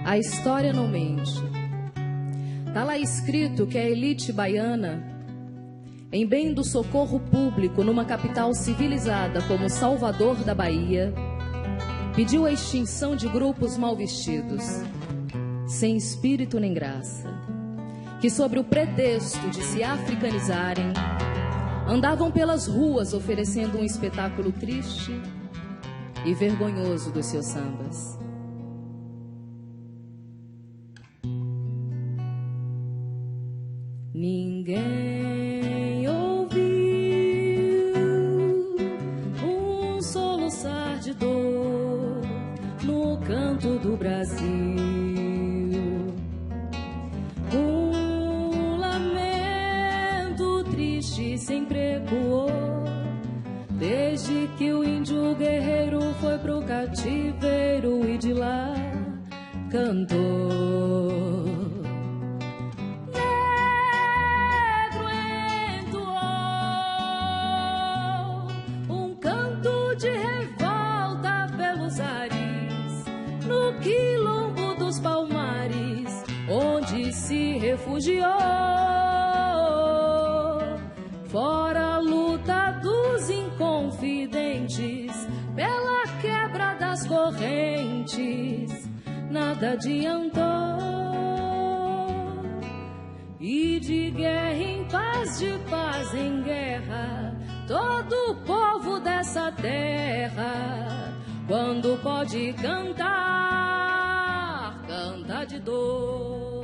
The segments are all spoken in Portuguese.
A história não mente. Está lá escrito que a elite baiana, em bem do socorro público numa capital civilizada como Salvador da Bahia, pediu a extinção de grupos mal vestidos, sem espírito nem graça, que sob o pretexto de se africanizarem, andavam pelas ruas oferecendo um espetáculo triste e vergonhoso dos seus sambas. Ninguém ouviu um soluçar de dor no canto do Brasil, um lamento triste sempre ecoou desde que o índio guerreiro foi pro cativeiro e de lá cantou. Quilombo dos Palmares, onde se refugiou. Fora a luta dos inconfidentes, pela quebra das correntes, nada adiantou. E de guerra em paz, de paz em guerra, todo o povo dessa terra, quando pode cantar, canta de dor.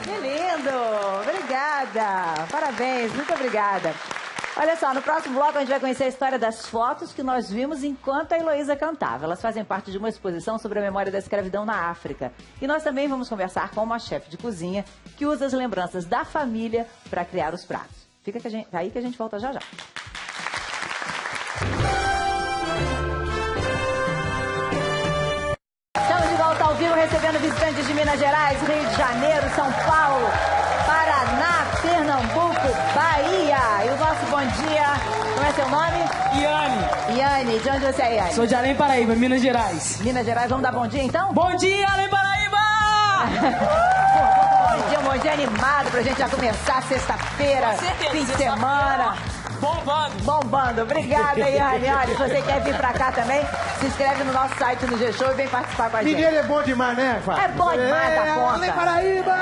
Que lindo! Obrigada! Parabéns, muito obrigada. Olha só, no próximo bloco a gente vai conhecer a história das fotos que nós vimos enquanto a Heloísa cantava. Elas fazem parte de uma exposição sobre a memória da escravidão na África. E nós também vamos conversar com uma chefe de cozinha que usa as lembranças da família para criar os pratos. Fica aí que a gente volta já já. Estamos de volta ao vivo recebendo visitantes de Minas Gerais, Rio de Janeiro, São Paulo, Paraná, Pernambuco, Bahia. E o nosso bom dia, como é seu nome? Iane. Iane, de onde você é, Iane? Sou de Além Paraíba, Minas Gerais. Minas Gerais, vamos dar bom dia então? Bom dia, Além Paraíba! Bom dia animado pra gente já começar sexta-feira, fim de semana. Bombando. Bombando. Obrigada, Iane. Olha, se você quer vir pra cá também, se inscreve no nosso site no G-Show e vem participar com a gente. Mineiro é bom demais, né, Fábio? É bom demais da conta. Além Paraíba!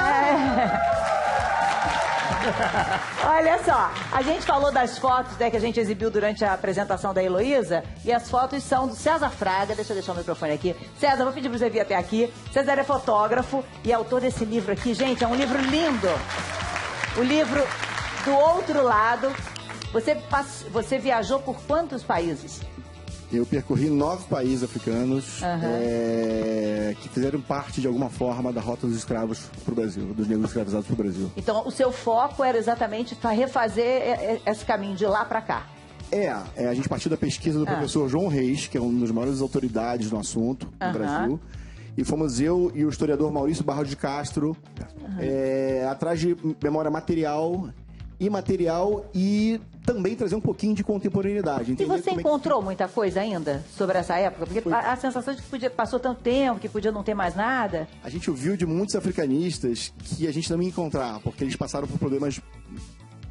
Olha só, a gente falou das fotos, né, que a gente exibiu durante a apresentação da Heloísa, e as fotos são do César Fraga. Deixa eu deixar o microfone aqui. César, vou pedir pra você vir até aqui. César é fotógrafo e autor desse livro aqui. Gente, é um livro lindo. O livro Do Outro Lado. Você viajou por quantos países? Eu percorri 9 países africanos que fizeram parte, de alguma forma, da rota dos escravos para o Brasil, dos negros escravizados para o Brasil. Então, o seu foco era exatamente para refazer esse caminho de lá para cá? A gente partiu da pesquisa do professor João Reis, que é uma das maiores autoridades no assunto no Brasil. E fomos eu e o historiador Maurício Barros de Castro atrás de memória material, imaterial e também trazer um pouquinho de contemporaneidade. E você encontrou muita coisa ainda sobre essa época? Porque a sensação de que passou tanto tempo, que podia não ter mais nada. A gente ouviu de muitos africanistas que a gente não ia encontrar, porque eles passaram por problemas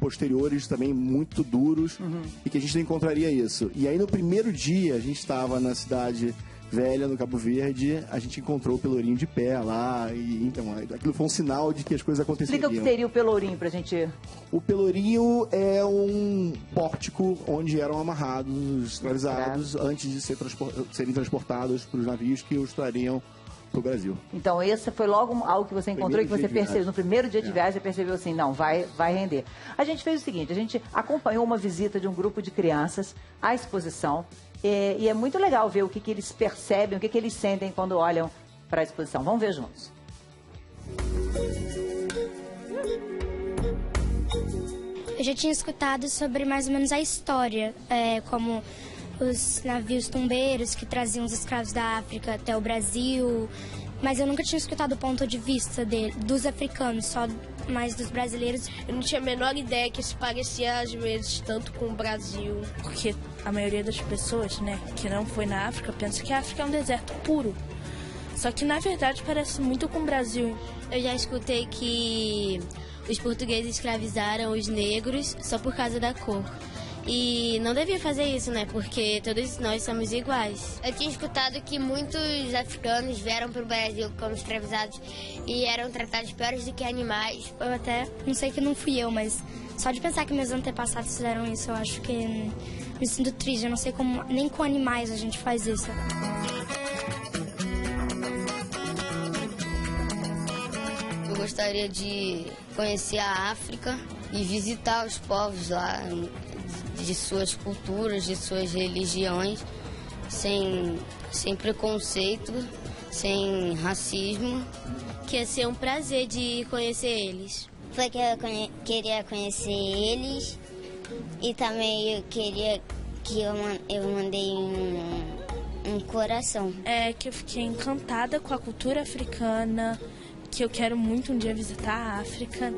posteriores também muito duros e que a gente não encontraria isso. E aí no primeiro dia a gente estava na cidade velha, no Cabo Verde, a gente encontrou o Pelourinho de pé lá, e então aquilo foi um sinal de que as coisas aconteceriam. Explica o que seria o Pelourinho pra gente... O Pelourinho é um pórtico onde eram amarrados os escravizados antes de serem transportados para os navios que os trariam pro Brasil. Então esse foi logo algo que você encontrou e que você percebeu, no primeiro dia de viagem você percebeu assim, não, vai render. A gente fez o seguinte, a gente acompanhou uma visita de um grupo de crianças à exposição, e é muito legal ver o que eles percebem, o que eles sentem quando olham para a exposição. Vamos ver juntos. Eu já tinha escutado sobre mais ou menos a história, como os navios tumbeiros que traziam os escravos da África até o Brasil, mas eu nunca tinha escutado o ponto de vista dos africanos, só mais dos brasileiros. Eu não tinha a menor ideia que se parecia às vezes tanto com o Brasil. Porque a maioria das pessoas, né, que não foi na África, pensa que a África é um deserto puro. Só que, na verdade, parece muito com o Brasil. Eu já escutei que os portugueses escravizaram os negros só por causa da cor. E não devia fazer isso, né? Porque todos nós somos iguais. Eu tinha escutado que muitos africanos vieram para o Brasil como escravizados e eram tratados piores do que animais. Eu até não sei que não fui eu, mas só de pensar que meus antepassados fizeram isso, eu acho que me sinto triste. Eu não sei como nem com animais a gente faz isso. Eu gostaria de conhecer a África e visitar os povos lá, de suas culturas, de suas religiões, sem preconceito, sem racismo. Que ia ser um prazer de conhecer eles. Foi que eu queria conhecer eles e também eu queria que eu mandei um coração. É que eu fiquei encantada com a cultura africana, que eu quero muito um dia visitar a África.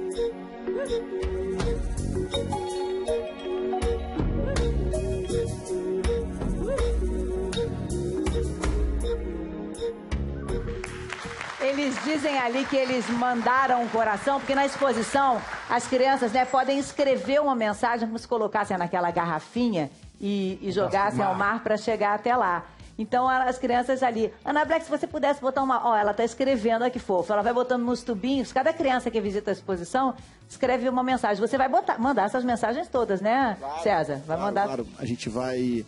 Eles dizem ali que eles mandaram um coração, porque na exposição as crianças, né, podem escrever uma mensagem como se colocassem naquela garrafinha e jogassem ao mar para chegar até lá. Então as crianças ali... Ana Black, se você pudesse botar uma... Ó, ela está escrevendo, olha que fofo. Ela vai botando nos tubinhos. Cada criança que visita a exposição escreve uma mensagem. Você vai mandar essas mensagens todas, né, claro, César? Vai mandar... Claro, a gente vai...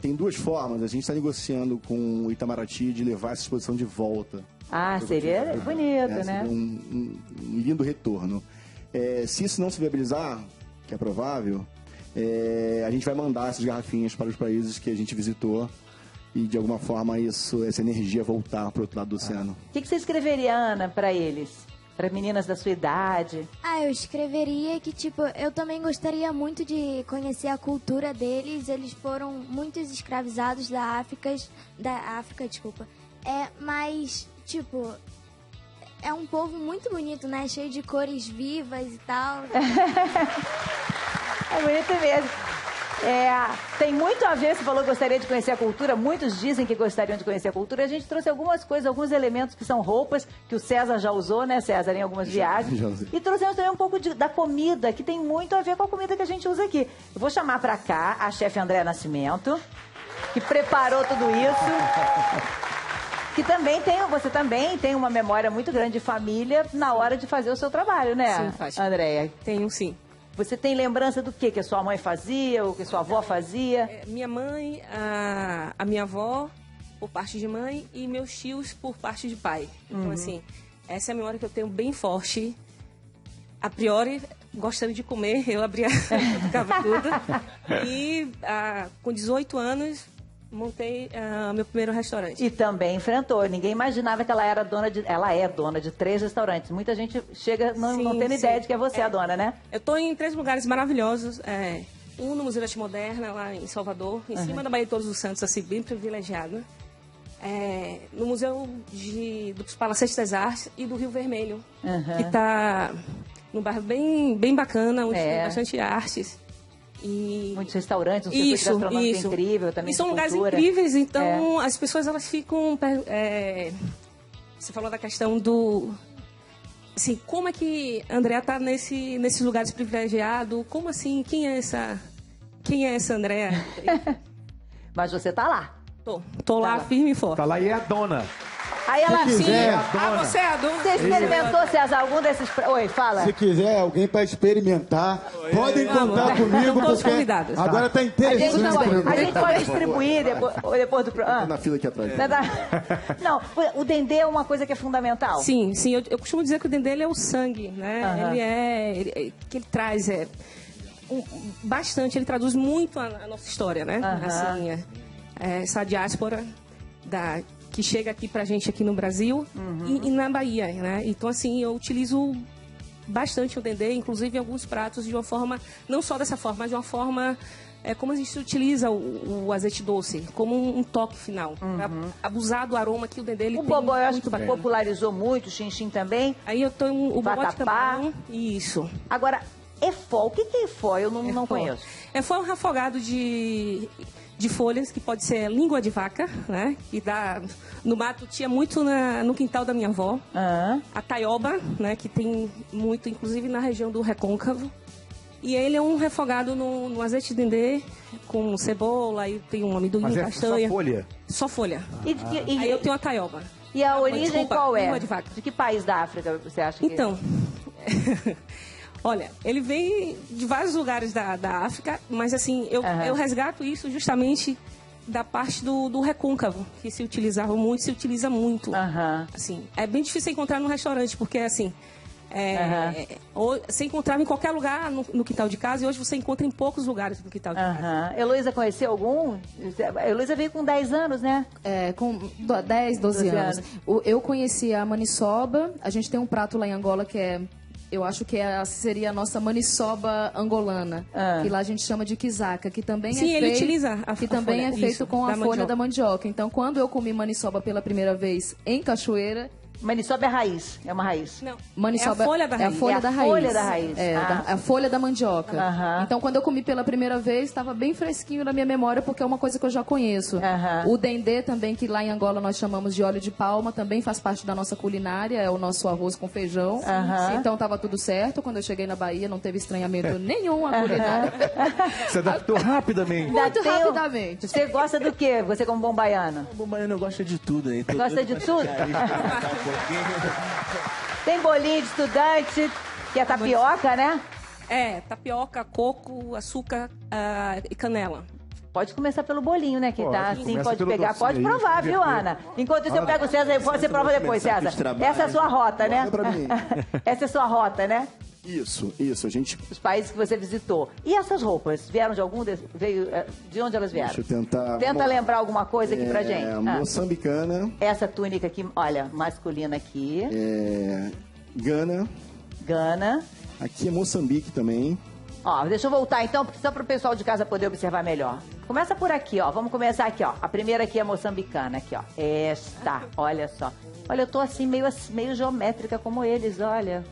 tem duas formas. A gente está negociando com o Itamaraty de levar essa exposição de volta. Ah, seria bonito, né? Seria um lindo retorno. Se isso não se viabilizar, que é provável, a gente vai mandar essas garrafinhas para os países que a gente visitou e, de alguma forma, essa energia voltar para o outro lado do oceano. O que você escreveria, Ana, para eles? Para meninas da sua idade? Eu escreveria que, eu também gostaria muito de conhecer a cultura deles. Eles foram muitos escravizados da África, mas, é um povo muito bonito, né? Cheio de cores vivas e tal. É bonito mesmo. Tem muito a ver, você falou que gostaria de conhecer a cultura, muitos dizem que gostariam de conhecer a cultura. A gente trouxe algumas coisas, alguns elementos que são roupas, que o César já usou, né, César, em algumas viagens. Já usei. E trouxemos também um pouco da comida, que tem muito a ver com a comida que a gente usa aqui. Eu vou chamar pra cá a chefe Andréa Nascimento, que preparou tudo isso. Que você também tem uma memória muito grande de família na hora de fazer o seu trabalho, né, sim, Fátima. Andréa? Tenho, sim. Você tem lembrança do que a sua mãe fazia, ou que a sua avó fazia? Minha mãe, a minha avó, por parte de mãe, e meus tios, por parte de pai. Então, assim, essa é a memória que eu tenho bem forte. A priori, gostando de comer, eu abria, ficava tudo. E com 18 anos... montei meu primeiro restaurante. E também enfrentou. Ninguém imaginava que ela era dona de... Ela é dona de 3 restaurantes. Muita gente chega não tendo ideia de que é você a dona, né? Eu estou em 3 lugares maravilhosos. Um no Museu da Arte Moderna, lá em Salvador. Em cima da Baía de Todos os Santos, assim, bem privilegiado. No Museu dos Palacetes das Artes e do Rio Vermelho. Que está num bairro bem, bem bacana, onde tem bastante artes. Muitos restaurantes, um circuito gastronômico incrível também. E são lugares incríveis, então as pessoas elas ficam... você falou da questão do... Assim, como é que a Andréa está nesses lugares privilegiados? Como assim? Quem é essa Andréa? Mas você tá lá. Tô lá, firme e forte. Tá lá e é a dona. Aí ela quiser, você é a dona. Você experimentou, César, algum desses... Oi, fala. Se quiser alguém para experimentar, podem contar comigo, porque agora tá interessante. A gente pode distribuir depois do programa. Na fila aqui atrás. Não, o dendê é uma coisa que é fundamental. Sim. Eu costumo dizer que o dendê ele é o sangue, né? Que ele traz bastante, ele traduz muito a nossa história, né? Assim, essa diáspora que chega aqui pra gente aqui no Brasil e na Bahia, né? Então, assim, eu utilizo bastante o dendê, inclusive em alguns pratos, de uma forma, não só dessa forma, mas de uma forma é como a gente utiliza o azeite doce, como um toque final. Pra abusar do aroma que o dendê ele O tem. bobó, eu acho muito que bacana. popularizou muito, o xinxim também. Aí eu tenho o bobó de Vatapá. camarão. Isso. Agora, efó, o que é efó? Eu não conheço. Efó é um refogado de folhas, que pode ser língua de vaca, né? Que dá... No mato tinha muito no quintal da minha avó. A taioba, né? Que tem muito, inclusive na região do Recôncavo. E ele é um refogado no azeite de dendê, com cebola, aí tem um amendoim, Mas é castanha. só folha? Só folha. E Aí eu tenho a taioba. E a origem Desculpa, qual é? língua de vaca. De que país da África você acha que... Então, olha, ele vem de vários lugares da África, mas assim, eu resgato isso justamente da parte do recôncavo, que se utilizava muito, se utiliza muito. Assim, é bem difícil encontrar no restaurante, porque assim... Você encontrava em qualquer lugar no quintal de casa, e hoje você encontra em poucos lugares no quintal de casa. Heloísa conheceu algum? A Heloísa veio com 10 anos, né? Com 10, 12 anos. Eu conheci a maniçoba. A gente tem um prato lá em Angola que é... Eu acho que seria a nossa maniçoba angolana. Que lá a gente chama de quizaca, que também Sim, é ele feito, utiliza que também folha, é feito isso, com a da folha mandioca. da mandioca. Então, quando eu comi maniçoba pela primeira vez em Cachoeira... Maniçoba é raiz, é uma raiz. Não, Maniçoba é a folha da raiz. É a folha da raiz. Folha da raiz. A folha da mandioca. Então, quando eu comi pela primeira vez, estava bem fresquinho na minha memória, porque é uma coisa que eu já conheço. O dendê também, que lá em Angola nós chamamos de óleo de palma, também faz parte da nossa culinária, é o nosso arroz com feijão. Então, estava tudo certo. Quando eu cheguei na Bahia, não teve estranhamento nenhum à culinária. Você adaptou rapidamente. Muito rapidamente. Você gosta do quê? Você como bom baiano? Bom baiano, eu gosto de tudo aí. Gosta de tudo? Tem bolinho de estudante, que é tapioca, né? Tapioca, coco, açúcar e canela. Pode começar pelo bolinho, né? Que tá assim, começa pode pelo pegar. docinho Pode aí, provar, vamos viu, ver. Ana? Enquanto isso, eu pego o César e você prova depois, César. Essa é a sua rota, né? Essa é a sua rota, né? Isso. A gente... Os países que você visitou. E essas roupas? Vieram de algum... De onde elas vieram? Deixa eu tentar... Tenta lembrar alguma coisa aqui pra gente. Moçambicana. Essa túnica aqui, olha, masculina aqui. Gana. Aqui é Moçambique também. Ó, deixa eu voltar então, só para o pessoal de casa poder observar melhor. Começa por aqui, ó. Vamos começar aqui, ó. A primeira aqui é moçambicana, aqui, ó. Esta, olha só. Olha, eu tô assim, meio geométrica como eles, olha.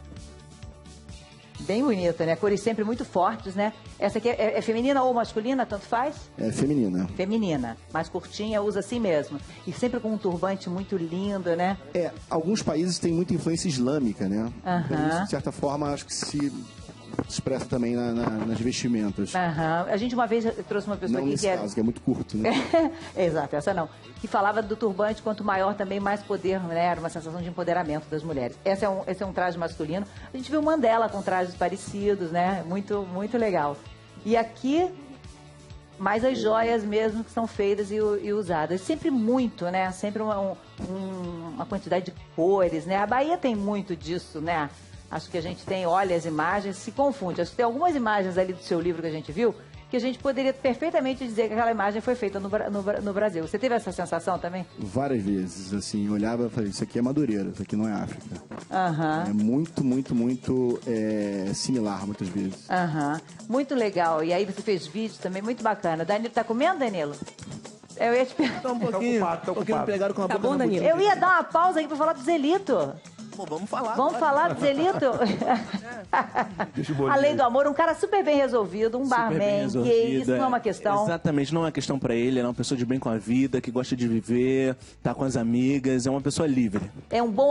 Bem bonita, né? Cores sempre muito fortes, né? Essa aqui é feminina ou masculina, tanto faz? É feminina. Feminina. Mais curtinha, usa assim mesmo. E sempre com um turbante muito lindo, né? Alguns países têm muita influência islâmica, né? Então, isso, de certa forma, acho que se expressa também nas vestimentas. A gente uma vez trouxe uma pessoa não aqui nesse caso, que é muito curto, né? Exato, essa não. Que falava do turbante, quanto maior também, mais poder, né? Era uma sensação de empoderamento das mulheres. Esse é um traje masculino. A gente viu Mandela com trajes parecidos, né? Muito, muito legal. E aqui, mais as joias mesmo que são feitas e usadas. Sempre muito, né? Sempre uma quantidade de cores, né? A Bahia tem muito disso, né? Acho que a gente olha as imagens, se confunde. Acho que tem algumas imagens ali do seu livro que a gente viu, que a gente poderia perfeitamente dizer que aquela imagem foi feita no Brasil. Você teve essa sensação também? Várias vezes, assim, eu olhava e falei, isso aqui é Madureira, isso aqui não é África. É muito, muito, muito similar, muitas vezes. Muito legal. E aí você fez vídeos também, muito bacana. Danilo, tá comendo, Danilo? Eu ia te perguntar. Um pouquinho me pegaram com a boca bom, Danilo? Eu ia dar uma pausa aqui pra falar do Zelito. Pô, vamos falar. Vamos falar do Zelito? Além do amor, um cara super bem resolvido, um barman, que isso não é uma questão. Exatamente, não é uma questão pra ele, ele é uma pessoa de bem com a vida, que gosta de viver, tá com as amigas, é uma pessoa livre. É um bom